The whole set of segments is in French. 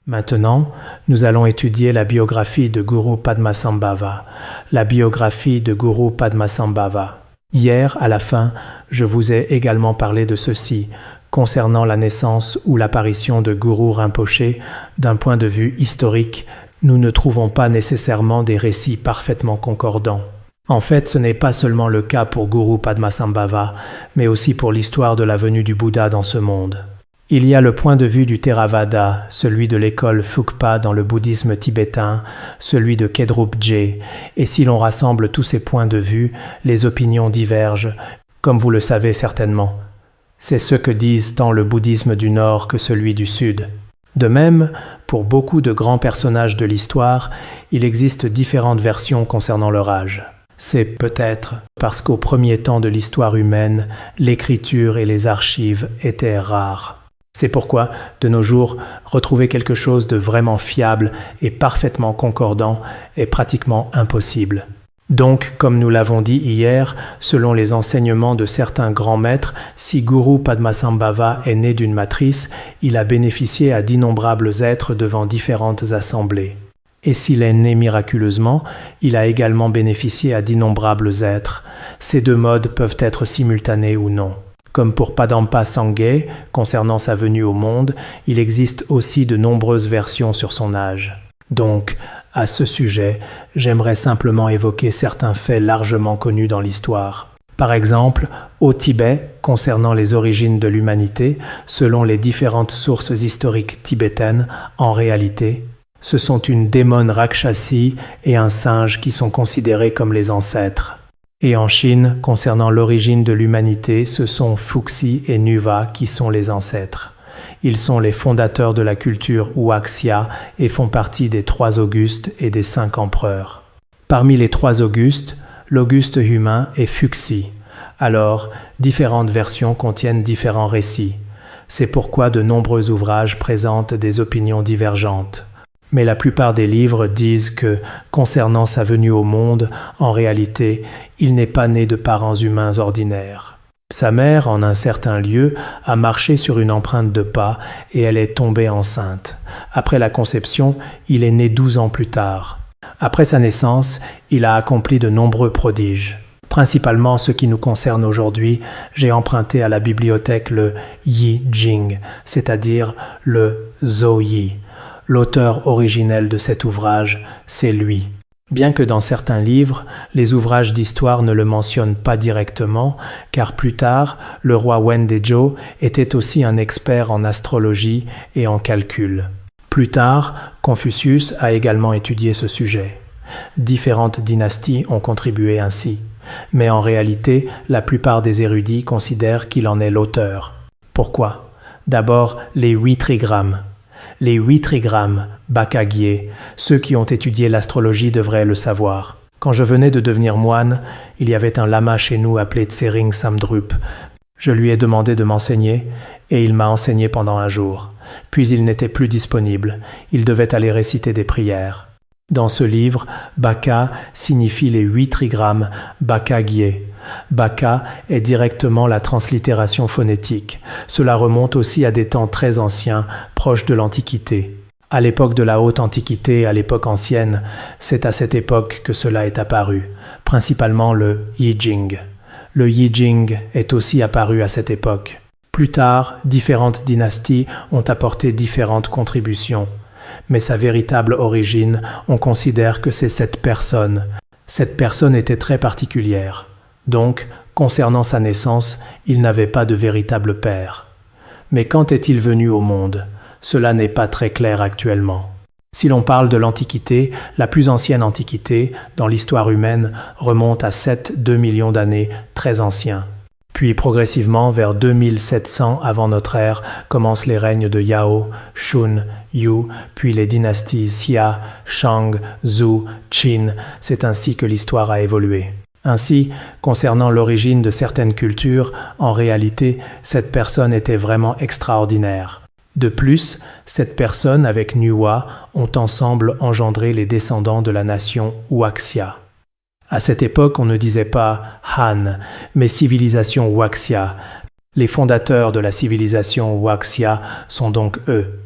Maintenant, nous allons étudier la biographie de Guru Padmasambhava. La biographie de Guru Padmasambhava. Hier, à la fin, je vous ai également parlé de ceci, concernant la naissance ou l'apparition de Guru Rinpoché. D'un point de vue historique, nous ne trouvons pas nécessairement des récits parfaitement concordants. En fait, ce n'est pas seulement le cas pour Guru Padmasambhava, mais aussi pour l'histoire de la venue du Bouddha dans ce monde. Il y a le point de vue du Theravada, celui de l'école Phukpa dans le bouddhisme tibétain, celui de Kedrupje, et si l'on rassemble tous ces points de vue, les opinions divergent, comme vous le savez certainement. C'est ce que disent tant le bouddhisme du Nord que celui du Sud. De même, pour beaucoup de grands personnages de l'histoire, il existe différentes versions concernant leur âge. C'est peut-être parce qu'au premier temps de l'histoire humaine, l'écriture et les archives étaient rares. C'est pourquoi, de nos jours, retrouver quelque chose de vraiment fiable et parfaitement concordant est pratiquement impossible. Donc, comme nous l'avons dit hier, selon les enseignements de certains grands maîtres, si Guru Padmasambhava est né d'une matrice, il a bénéficié à d'innombrables êtres devant différentes assemblées. Et s'il est né miraculeusement, il a également bénéficié à d'innombrables êtres. Ces deux modes peuvent être simultanés ou non. Comme pour Padampa Sangye, concernant sa venue au monde, il existe aussi de nombreuses versions sur son âge. Donc, à ce sujet, j'aimerais simplement évoquer certains faits largement connus dans l'histoire. Par exemple, au Tibet, concernant les origines de l'humanité, selon les différentes sources historiques tibétaines, en réalité, ce sont une démon Rakshasi et un singe qui sont considérés comme les ancêtres. Et en Chine, concernant l'origine de l'humanité, ce sont Fuxi et Nuva qui sont les ancêtres. Ils sont les fondateurs de la culture Huaxia et font partie des 3 Augustes et des 5 empereurs. Parmi les 3 Augustes, l'Auguste humain est Fuxi. Alors, différentes versions contiennent différents récits. C'est pourquoi de nombreux ouvrages présentent des opinions divergentes. Mais la plupart des livres disent que, concernant sa venue au monde, en réalité, il n'est pas né de parents humains ordinaires. Sa mère, en un certain lieu, a marché sur une empreinte de pas et elle est tombée enceinte. Après la conception, il est né 12 ans plus tard. Après sa naissance, il a accompli de nombreux prodiges. Principalement ce qui nous concerne aujourd'hui, j'ai emprunté à la bibliothèque le Yi Jing, c'est-à-dire le Zhou-Yi. L'auteur originel de cet ouvrage, c'est lui. Bien que dans certains livres, les ouvrages d'histoire ne le mentionnent pas directement, car plus tard, le roi Wendejo était aussi un expert en astrologie et en calcul. Plus tard, Confucius a également étudié ce sujet. Différentes dynasties ont contribué ainsi, mais en réalité, la plupart des érudits considèrent qu'il en est l'auteur. Pourquoi ? D'abord, les 8 trigrammes. Les 8 trigrammes, Bakagye, ceux qui ont étudié l'astrologie devraient le savoir. Quand je venais de devenir moine, il y avait un lama chez nous appelé Tsering Samdrup. Je lui ai demandé de m'enseigner et il m'a enseigné pendant un jour. Puis il n'était plus disponible, il devait aller réciter des prières. Dans ce livre, Baka signifie les 8 trigrammes, Bakagye. Baka est directement la translittération phonétique. Cela remonte aussi à des temps très anciens, proches de l'Antiquité. À l'époque de la Haute Antiquité, à l'époque ancienne, c'est à cette époque que cela est apparu, principalement le Yi Jing. Le Yi Jing est aussi apparu à cette époque. Plus tard, différentes dynasties ont apporté différentes contributions. Mais sa véritable origine, on considère que c'est cette personne. Cette personne était très particulière. Donc, concernant sa naissance, il n'avait pas de véritable père. Mais quand est-il venu au monde ? Cela n'est pas très clair actuellement. Si l'on parle de l'Antiquité, la plus ancienne Antiquité, dans l'histoire humaine, remonte à 7-2 millions d'années, très anciens. Puis progressivement, vers 2700 avant notre ère, commencent les règnes de Yao, Shun, Yu, puis les dynasties Xia, Shang, Zhou, Qin. C'est ainsi que l'histoire a évolué. Ainsi, concernant l'origine de certaines cultures, en réalité, cette personne était vraiment extraordinaire. De plus, cette personne avec Nuwa ont ensemble engendré les descendants de la nation Huaxia. À cette époque, on ne disait pas Han, mais civilisation Huaxia. Les fondateurs de la civilisation Huaxia sont donc eux.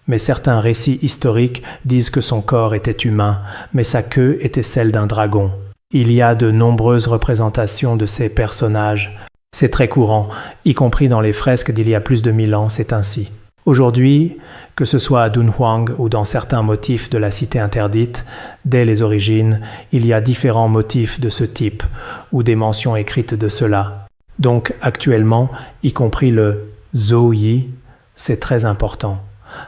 Mais certains récits historiques disent que son corps était humain, mais sa queue était celle d'un dragon. Il y a de nombreuses représentations de ces personnages. C'est très courant, y compris dans les fresques d'il y a plus de 1000 ans, c'est ainsi. Aujourd'hui, que ce soit à Dunhuang ou dans certains motifs de la cité interdite, dès les origines, il y a différents motifs de ce type, ou des mentions écrites de cela. Donc actuellement, y compris le Zhou Yi, c'est très important.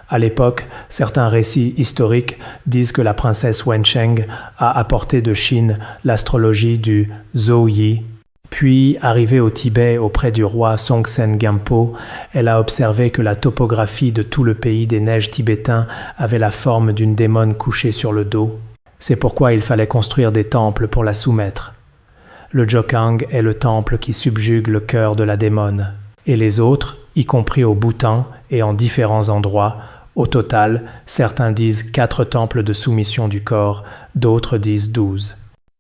À l'époque, certains récits historiques disent que la princesse Wencheng a apporté de Chine l'astrologie du Zhou Yi. Puis, arrivée au Tibet auprès du roi Songtsen Gampo, elle a observé que la topographie de tout le pays des neiges tibétains avait la forme d'une démone couchée sur le dos. C'est pourquoi il fallait construire des temples pour la soumettre. Le Jokang est le temple qui subjugue le cœur de la démone. Et les autres, y compris au Bhoutan et en différents endroits, au total, certains disent 4 temples de soumission du corps, d'autres disent 12.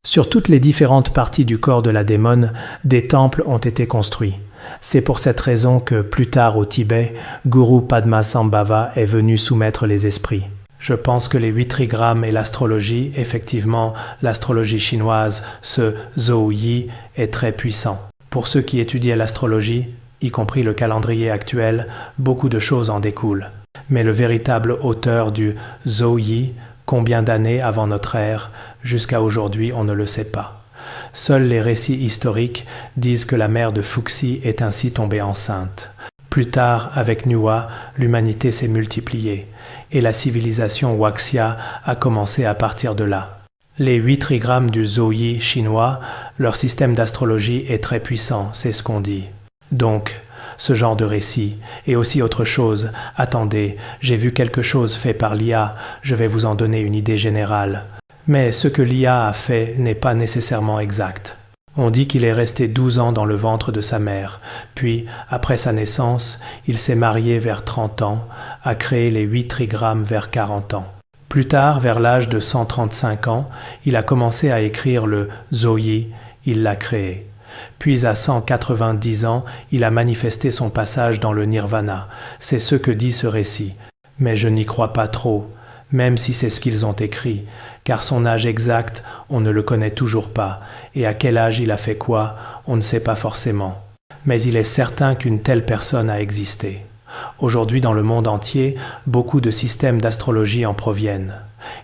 Sur toutes les différentes parties du corps de la démone, des temples ont été construits. C'est pour cette raison que, plus tard au Tibet, Guru Padmasambhava est venu soumettre les esprits. Je pense que les 8 trigrammes et l'astrologie, effectivement, l'astrologie chinoise, ce Zhou Yi, est très puissant. Pour ceux qui étudiaient l'astrologie, y compris le calendrier actuel, beaucoup de choses en découlent. Mais le véritable auteur du Zhou Yi, combien d'années avant notre ère, jusqu'à aujourd'hui, on ne le sait pas. Seuls les récits historiques disent que la mère de Fuxi est ainsi tombée enceinte. Plus tard, avec Nuwa, l'humanité s'est multipliée, et la civilisation Huaxia a commencé à partir de là. Les 8 trigrammes du Zhou Yi chinois, leur système d'astrologie est très puissant, c'est ce qu'on dit. Donc, ce genre de récit, et aussi autre chose, attendez, j'ai vu quelque chose fait par l'IA, je vais vous en donner une idée générale. Mais ce que l'IA a fait n'est pas nécessairement exact. On dit qu'il est resté 12 ans dans le ventre de sa mère, puis, après sa naissance, il s'est marié vers 30 ans, a créé les 8 trigrammes vers 40 ans. Plus tard, vers l'âge de 135 ans, il a commencé à écrire le Zhou Yi, il l'a créé. Puis à 190 ans, il a manifesté son passage dans le nirvana. C'est ce que dit ce récit. Mais je n'y crois pas trop, même si c'est ce qu'ils ont écrit, car son âge exact, on ne le connaît toujours pas, et à quel âge il a fait quoi, on ne sait pas forcément. Mais il est certain qu'une telle personne a existé. Aujourd'hui, dans le monde entier, beaucoup de systèmes d'astrologie en proviennent,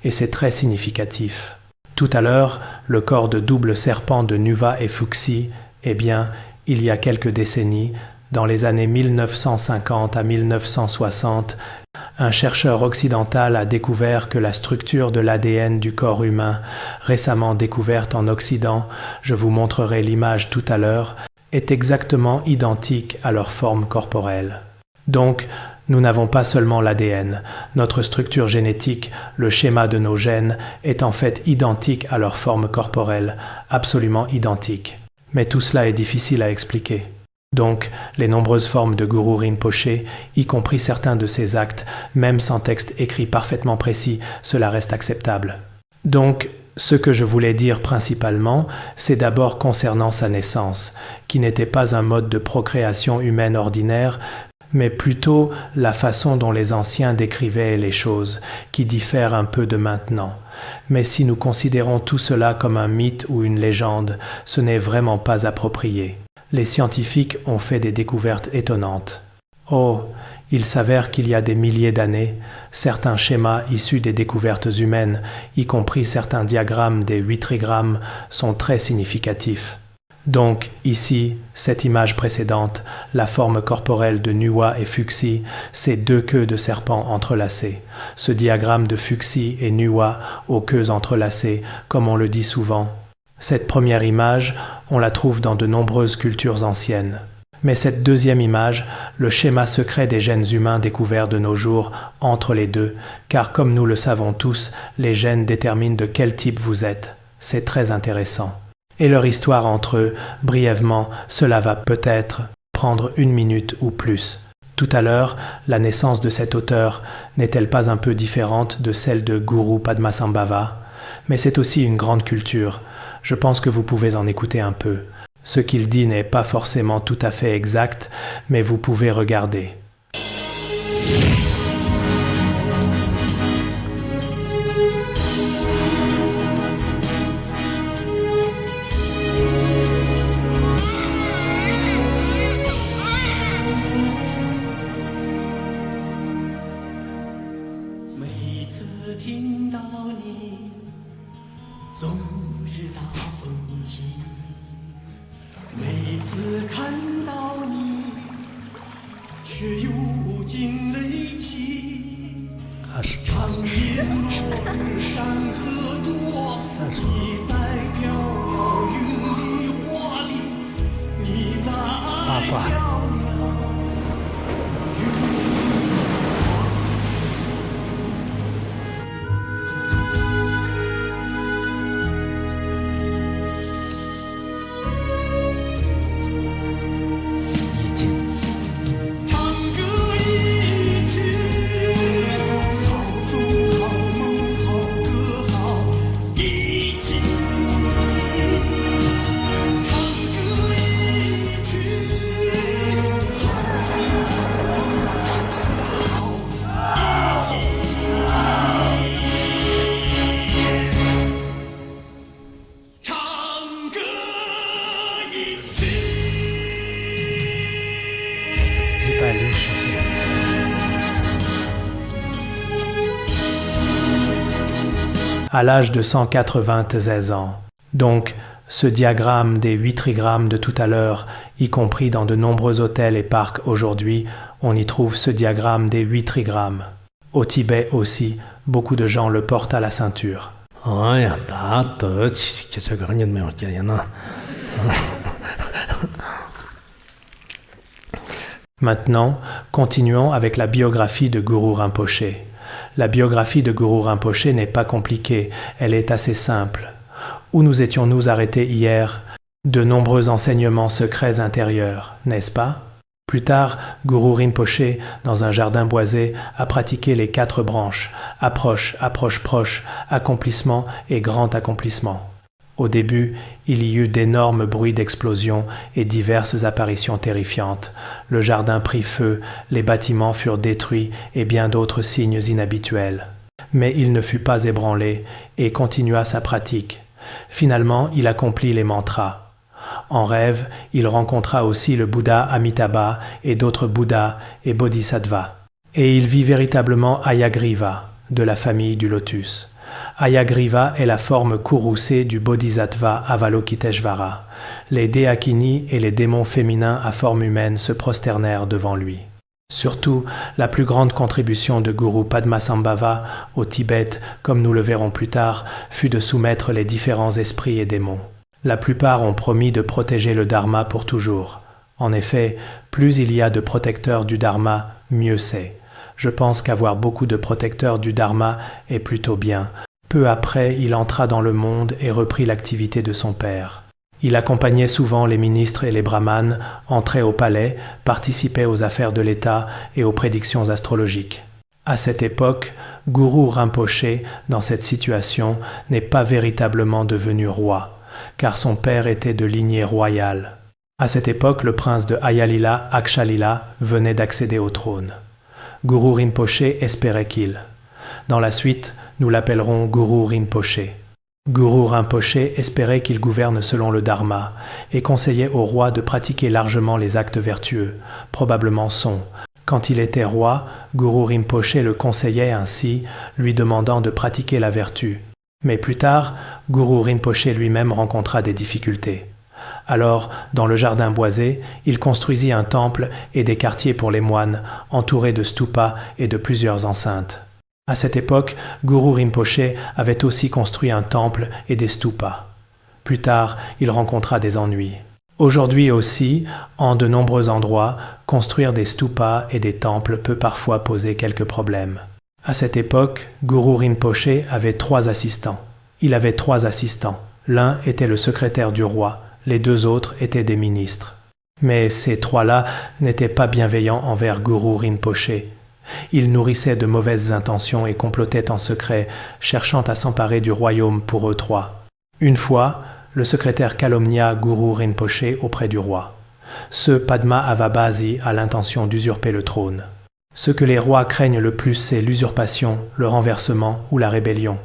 et c'est très significatif. Tout à l'heure, le corps de double serpent de Nuwa et Fuxi, eh bien, il y a quelques décennies, dans les années 1950 à 1960, un chercheur occidental a découvert que la structure de l'ADN du corps humain, récemment découverte en Occident, je vous montrerai l'image tout à l'heure, est exactement identique à leur forme corporelle. Donc, nous n'avons pas seulement l'ADN, notre structure génétique, le schéma de nos gènes, est en fait identique à leur forme corporelle, absolument identique. Mais tout cela est difficile à expliquer. Donc, les nombreuses formes de Guru Rinpoche, y compris certains de ses actes, même sans texte écrit parfaitement précis, cela reste acceptable. Donc, ce que je voulais dire principalement, c'est d'abord concernant sa naissance, qui n'était pas un mode de procréation humaine ordinaire, mais plutôt la façon dont les anciens décrivaient les choses, qui diffèrent un peu de maintenant. Mais si nous considérons tout cela comme un mythe ou une légende, ce n'est vraiment pas approprié. Les scientifiques ont fait des découvertes étonnantes. Oh, il s'avère qu'il y a des milliers d'années, certains schémas issus des découvertes humaines, y compris certains diagrammes des 8 trigrammes, sont très significatifs. Donc, ici, cette image précédente, la forme corporelle de Nuwa et Fuxi, c'est 2 queues de serpent entrelacées. Ce diagramme de Fuxi et Nuwa aux queues entrelacées, comme on le dit souvent. Cette première image, on la trouve dans de nombreuses cultures anciennes. Mais cette deuxième image, le schéma secret des gènes humains découverts de nos jours entre les deux, car comme nous le savons tous, les gènes déterminent de quel type vous êtes. C'est très intéressant. Et leur histoire entre eux, brièvement, cela va peut-être prendre 1 minute ou plus. Tout à l'heure, la naissance de cet auteur n'est-elle pas un peu différente de celle de Guru Padmasambhava? Mais c'est aussi une grande culture. Je pense que vous pouvez en écouter un peu. Ce qu'il dit n'est pas forcément tout à fait exact, mais vous pouvez regarder. 每次听到你，总是大风起；每次看到你，却又惊雷起。长夜落日山河灼，你在飘飘云里花里，你在飘渺云已经唱歌一曲，好风好梦好歌好一起。唱歌一曲，好风好梦好歌好一起。唱歌一曲。160岁。À l'âge de 196 ans. Donc, ce diagramme des 8 trigrammes de tout à l'heure, y compris dans de nombreux hôtels et parcs aujourd'hui, on y trouve ce diagramme des 8 trigrammes. Au Tibet aussi, beaucoup de gens le portent à la ceinture. 哎呀，大得起，这个人没有经验呢。Maintenant, continuons avec la biographie de Guru Rinpoché. La biographie de Guru Rinpoché n'est pas compliquée, elle est assez simple. Où nous étions-nous arrêtés hier? De nombreux enseignements secrets intérieurs, n'est-ce pas? Plus tard, Guru Rinpoché, dans un jardin boisé, a pratiqué les 4 branches, approche, approche proche, accomplissement et grand accomplissement. Au début, il y eut d'énormes bruits d'explosions et diverses apparitions terrifiantes. Le jardin prit feu, les bâtiments furent détruits et bien d'autres signes inhabituels. Mais il ne fut pas ébranlé et continua sa pratique. Finalement, il accomplit les mantras. En rêve, il rencontra aussi le Bouddha Amitabha et d'autres Bouddhas et Bodhisattvas. Et il vit véritablement Hayagriva, de la famille du lotus. Hayagriva est la forme courroucée du Bodhisattva Avalokiteshvara. Les Deakini et les démons féminins à forme humaine se prosternèrent devant lui. Surtout, la plus grande contribution de Guru Padmasambhava au Tibet, comme nous le verrons plus tard, fut de soumettre les différents esprits et démons. La plupart ont promis de protéger le Dharma pour toujours. En effet, plus il y a de protecteurs du Dharma, mieux c'est. Je pense qu'avoir beaucoup de protecteurs du Dharma est plutôt bien. Peu après, il entra dans le monde et reprit l'activité de son père. Il accompagnait souvent les ministres et les brahmanes, entrait au palais, participait aux affaires de l'État et aux prédictions astrologiques. À cette époque, Guru Rinpoché, dans cette situation, n'est pas véritablement devenu roi, car son père était de lignée royale. À cette époque, le prince de Ayalila, Akshalila, venait d'accéder au trône. Guru Rinpoché espérait qu'il. Dans la suite, nous l'appellerons Guru Rinpoché. Guru Rinpoché espérait qu'il gouverne selon le Dharma et conseillait au roi de pratiquer largement les actes vertueux, probablement son. Quand il était roi, Guru Rinpoché le conseillait ainsi, lui demandant de pratiquer la vertu. Mais plus tard, Guru Rinpoché lui-même rencontra des difficultés. Alors, dans le jardin boisé, il construisit un temple et des quartiers pour les moines, entourés de stupas et de plusieurs enceintes. À cette époque, Guru Rinpoché avait aussi construit un temple et des stupas. Plus tard, il rencontra des ennuis. Aujourd'hui aussi, en de nombreux endroits, construire des stupas et des temples peut parfois poser quelques problèmes. À cette époque, Guru Rinpoché avait 3 assistants. Il avait 3 assistants. L'un était le secrétaire du roi, les 2 autres étaient des ministres. Mais ces 3-là n'étaient pas bienveillants envers Guru Rinpoché. Ils nourrissaient de mauvaises intentions et complotaient en secret, cherchant à s'emparer du royaume pour eux 3. Une fois, le secrétaire calomnia Guru Rinpoché auprès du roi. Ce Padma Avabhasi a l'intention d'usurper le trône. Ce que les rois craignent le plus, c'est l'usurpation, le renversement ou la rébellion.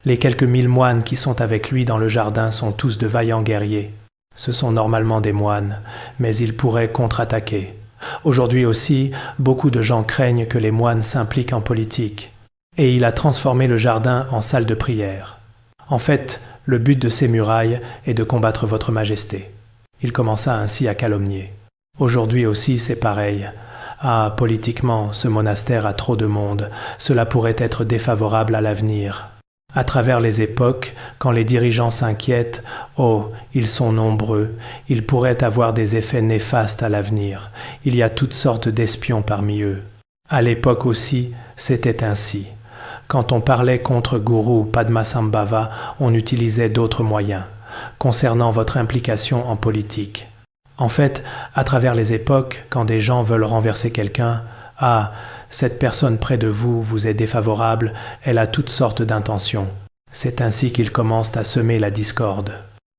Les quelques 1000 moines qui sont avec lui dans le jardin sont tous de vaillants guerriers. Ce sont normalement des moines, mais ils pourraient contre-attaquer. Aujourd'hui aussi, beaucoup de gens craignent que les moines s'impliquent en politique. et il a transformé le jardin en salle de prière. En fait, le but de ces murailles est de combattre votre majesté. Il commença ainsi à calomnier. Aujourd'hui aussi, c'est pareil. Ah, politiquement, ce monastère a trop de monde. Cela pourrait être défavorable à l'avenir. À travers les époques, quand les dirigeants s'inquiètent, oh, ils sont nombreux, ils pourraient avoir des effets néfastes à l'avenir. Il y a toutes sortes d'espions parmi eux. À l'époque aussi, c'était ainsi. Quand on parlait contre Guru Padmasambhava, on utilisait d'autres moyens, concernant votre implication en politique. En fait, à travers les époques, quand des gens veulent renverser quelqu'un, ah, cette personne près de vous vous est défavorable, elle a toutes sortes d'intentions. C'est ainsi qu'ils commencent à semer la discorde.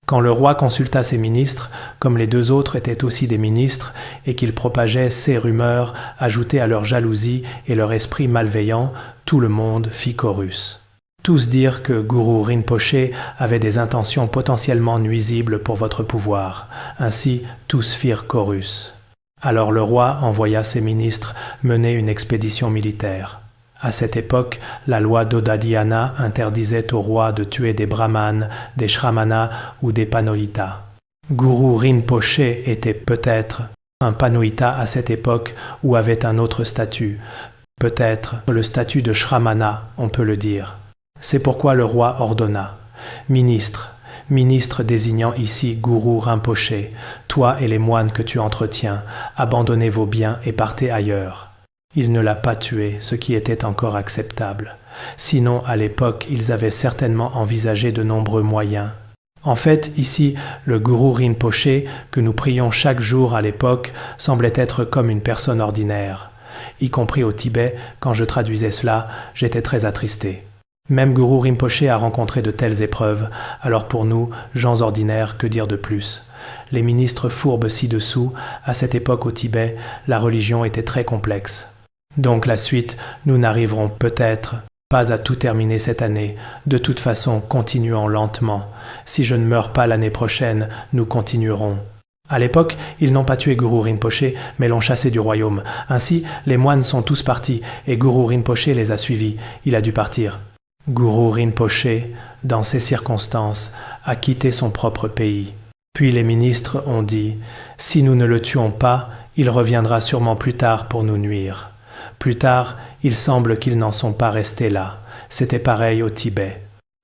Quand le roi consulta ses ministres, comme les deux autres étaient aussi des ministres, et qu'ils propageaient ces rumeurs, ajoutées à leur jalousie et leur esprit malveillant, tout le monde fit chorus. Tous dirent que Guru Rinpoché avait des intentions potentiellement nuisibles pour votre pouvoir. Ainsi, tous firent chorus. Alors le roi envoya ses ministres mener une expédition militaire. À cette époque, la loi d'Odadhyana interdisait au roi de tuer des brahmanes, des shramana ou des panohitas. Guru Rinpoché était peut-être un panohita à cette époque ou avait un autre statut. Peut-être le statut de shramana, on peut le dire. C'est pourquoi le roi ordonna « Ministre désignant ici Guru Rinpoché, toi et les moines que tu entretiens, abandonnez vos biens et partez ailleurs. » Il ne l'a pas tué, ce qui était encore acceptable. Sinon, à l'époque, ils avaient certainement envisagé de nombreux moyens. En fait, ici, le Guru Rinpoché, que nous prions chaque jour à l'époque, semblait être comme une personne ordinaire. Y compris au Tibet, quand je traduisais cela, j'étais très attristé. Même Guru Rinpoché a rencontré de telles épreuves, alors pour nous, gens ordinaires, que dire de plus ? Les ministres fourbes ci-dessous, à cette époque au Tibet, la religion était très complexe. Donc la suite, nous n'arriverons peut-être pas à tout terminer cette année. De toute façon, continuons lentement. Si je ne meurs pas l'année prochaine, nous continuerons. À l'époque, ils n'ont pas tué Guru Rinpoché, mais l'ont chassé du royaume. Ainsi, les moines sont tous partis, et Guru Rinpoché les a suivis. Il a dû partir. Guru Rinpoché, dans ces circonstances, a quitté son propre pays. Puis les ministres ont dit « Si nous ne le tuons pas, il reviendra sûrement plus tard pour nous nuire. » Plus tard, il semble qu'ils n'en sont pas restés là. C'était pareil au Tibet.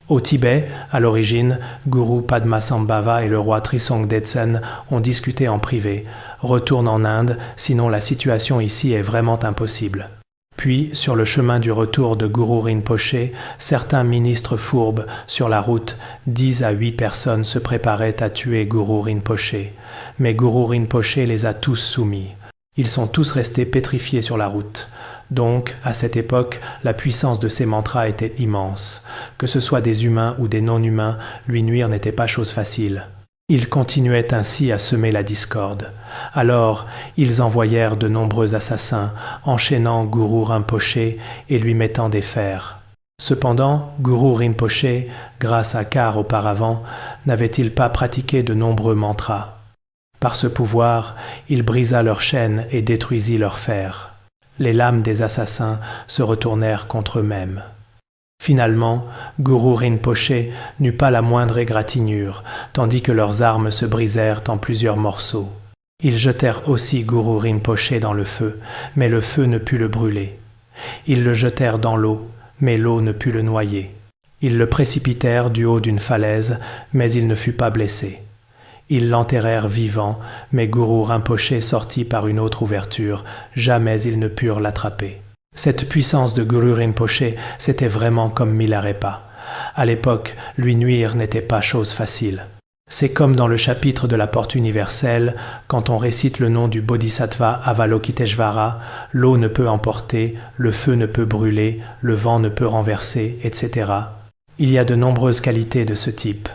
Au Tibet, à l'origine, Guru Padmasambhava et le roi Trisong Detsen ont discuté en privé. Retourne en Inde, sinon la situation ici est vraiment impossible. Puis, sur le chemin du retour de Guru Rinpoché, certains ministres fourbes, sur la route, 10 à 8 personnes se préparaient à tuer Guru Rinpoché. Mais Guru Rinpoché les a tous soumis. Ils sont tous restés pétrifiés sur la route. Donc, à cette époque, la puissance de ces mantras était immense. Que ce soit des humains ou des non-humains, lui nuire n'était pas chose facile. Ils continuaient ainsi à semer la discorde. Alors, ils envoyèrent de nombreux assassins, enchaînant Guru Rinpoché et lui mettant des fers. Cependant, Guru Rinpoché, grâce à Kar auparavant, n'avait-il pas pratiqué de nombreux mantras ? Par ce pouvoir, il brisa leurs chaînes et détruisit leurs fers. Les lames des assassins se retournèrent contre eux-mêmes. Finalement, Guru Rinpoché n'eut pas la moindre égratignure, tandis que leurs armes se brisèrent en plusieurs morceaux. Ils jetèrent aussi Guru Rinpoché dans le feu, mais le feu ne put le brûler. Ils le jetèrent dans l'eau, mais l'eau ne put le noyer. Ils le précipitèrent du haut d'une falaise, mais il ne fut pas blessé. Ils l'enterrèrent vivant, mais Guru Rinpoché sortit par une autre ouverture. Jamais ils ne purent l'attraper. Cette puissance de Guru Rinpoché, c'était vraiment comme Milarepa. À l'époque, lui nuire n'était pas chose facile. C'est comme dans le chapitre de la porte universelle, quand on récite le nom du Bodhisattva Avalokiteshvara, l'eau ne peut emporter, le feu ne peut brûler, le vent ne peut renverser, etc. Il y a de nombreuses qualités de ce type.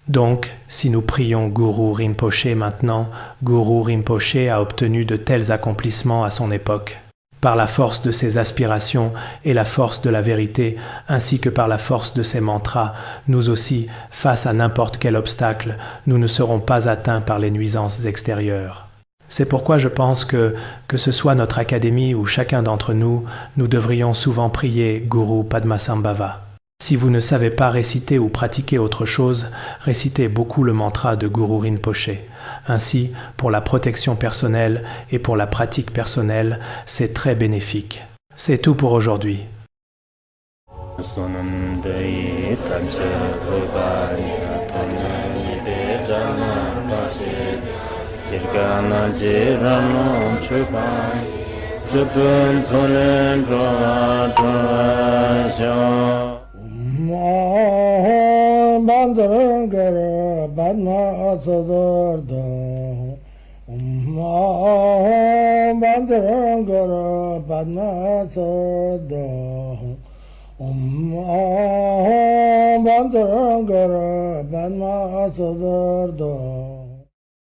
Donc, si nous prions Guru Rinpoché maintenant, Guru Rinpoché a obtenu de tels accomplissements à son époque. Par la force de ses aspirations et la force de la vérité, ainsi que par la force de ses mantras, nous aussi, face à n'importe quel obstacle, nous ne serons pas atteints par les nuisances extérieures. C'est pourquoi je pense que ce soit notre académie ou chacun d'entre nous, nous devrions souvent prier Guru Padmasambhava. Si vous ne savez pas réciter ou pratiquer autre chose, récitez beaucoup le mantra de Guru Rinpoche. Ainsi, pour la protection personnelle et pour la pratique personnelle, c'est très bénéfique. C'est tout pour aujourd'hui. Bandangara Badma Sadarda Bandangara Badma Sada Bandangara Badma Sadarda